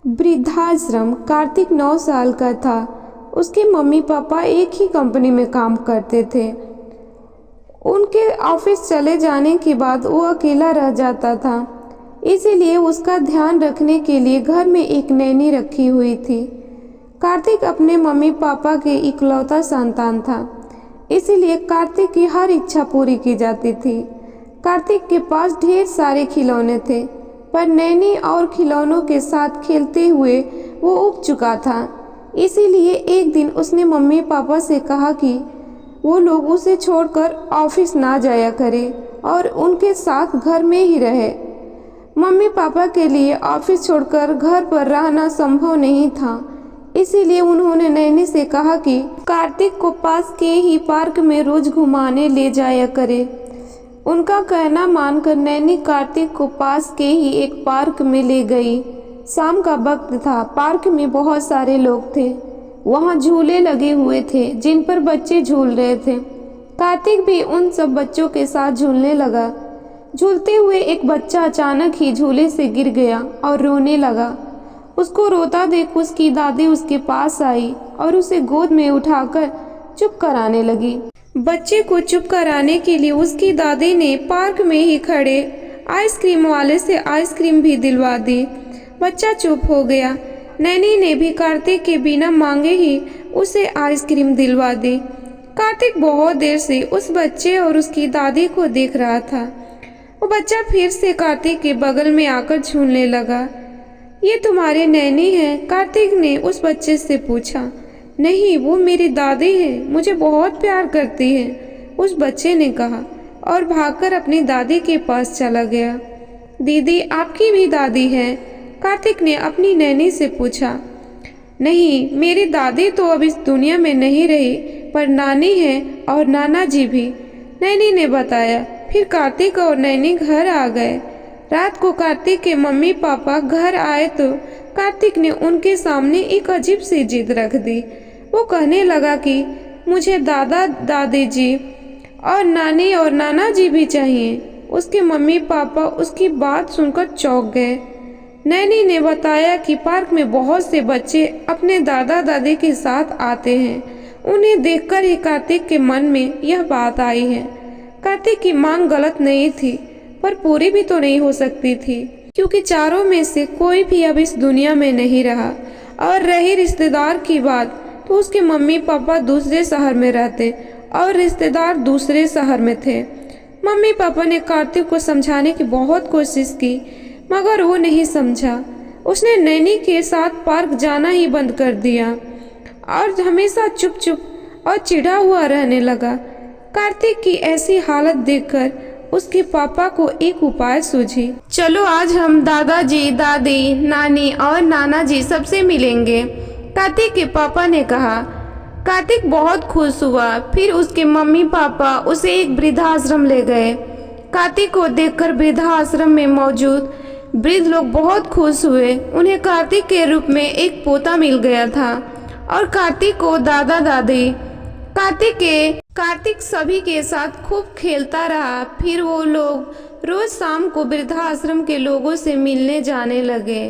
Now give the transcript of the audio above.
वृद्धाश्रम। कार्तिक 9 साल का था। उसके मम्मी पापा एक ही कंपनी में काम करते थे। उनके ऑफिस चले जाने के बाद वो अकेला रह जाता था, इसीलिए उसका ध्यान रखने के लिए घर में एक नैनी रखी हुई थी। कार्तिक अपने मम्मी पापा के इकलौता संतान था, इसीलिए कार्तिक की हर इच्छा पूरी की जाती थी। कार्तिक के पास ढेर सारे खिलौने थे, पर नैनी और खिलौनों के साथ खेलते हुए वो ऊब चुका था। इसीलिए एक दिन उसने मम्मी पापा से कहा कि वो लोग उसे छोड़कर ऑफिस ना जाया करे और उनके साथ घर में ही रहे। मम्मी पापा के लिए ऑफिस छोड़कर घर पर रहना संभव नहीं था, इसीलिए उन्होंने नैनी से कहा कि कार्तिक को पास के ही पार्क में रोज घुमाने ले जाया करे। उनका कहना मानकर नैनी कार्तिक को पास के ही एक पार्क में ले गई। शाम का वक्त था। पार्क में बहुत सारे लोग थे। वहाँ झूले लगे हुए थे जिन पर बच्चे झूल रहे थे। कार्तिक भी उन सब बच्चों के साथ झूलने लगा। झूलते हुए एक बच्चा अचानक ही झूले से गिर गया और रोने लगा। उसको रोता देख उसकी दादी उसके पास आई और उसे गोद में उठाकर चुप कराने लगी। बच्चे को चुप कराने के लिए उसकी दादी ने पार्क में ही खड़े आइसक्रीम वाले से आइसक्रीम भी दिलवा दी। बच्चा चुप हो गया। नैनी ने भी कार्तिक के बिना मांगे ही उसे आइसक्रीम दिलवा दी। कार्तिक बहुत देर से उस बच्चे और उसकी दादी को देख रहा था। वो बच्चा फिर से कार्तिक के बगल में आकर झूलने लगा। ये तुम्हारे नैनी है? कार्तिक ने उस बच्चे से पूछा। नहीं, वो मेरी दादी है, मुझे बहुत प्यार करती है, उस बच्चे ने कहा और भागकर अपनी दादी के पास चला गया। दीदी, आपकी भी दादी है? कार्तिक ने अपनी नैनी से पूछा। नहीं, मेरी दादी तो अब इस दुनिया में नहीं रही, पर नानी है और नाना जी भी, नैनी ने बताया। फिर कार्तिक और नैनी घर आ गए। रात को कार्तिक के मम्मी पापा घर आए तो कार्तिक ने उनके सामने एक अजीब सी जिद रख दी। वो कहने लगा कि मुझे दादा दादी जी और नानी और नाना जी भी चाहिए। उसके मम्मी पापा उसकी बात सुनकर चौंक गए। नैनी ने बताया कि पार्क में बहुत से बच्चे अपने दादा दादी के साथ आते हैं। उन्हें देखकर ही कार्तिक के मन में यह बात आई है। कार्तिक की मांग गलत नहीं थी, पर पूरी भी तो नहीं हो सकती थी, क्योंकि चारों में से कोई भी अब इस दुनिया में नहीं रहा। और रही रिश्तेदार की बात, तो उसके मम्मी पापा दूसरे शहर में रहते और रिश्तेदार दूसरे शहर में थे। मम्मी पापा ने कार्तिक को समझाने की बहुत कोशिश की, मगर वो नहीं समझा। उसने नैनी के साथ पार्क जाना ही बंद कर दिया और हमेशा चुप चुप और चिढ़ा हुआ रहने लगा। कार्तिक की ऐसी हालत देखकर उसके पापा को एक उपाय सूझी। चलो आज हम दादाजी, दादी, नानी और नाना जी सबसे मिलेंगे, कार्तिक के पापा ने कहा। कार्तिक बहुत खुश हुआ। फिर उसके मम्मी पापा उसे एक वृद्धाश्रम ले गए। कार्तिक को देखकर वृद्धाश्रम में मौजूद वृद्ध लोग बहुत खुश हुए। उन्हें कार्तिक के रूप में एक पोता मिल गया था और कार्तिक को दादा दादी कार्तिक सभी के साथ खूब खेलता रहा। फिर वो लोग रोज शाम को वृद्धाश्रम के लोगों से मिलने जाने लगे।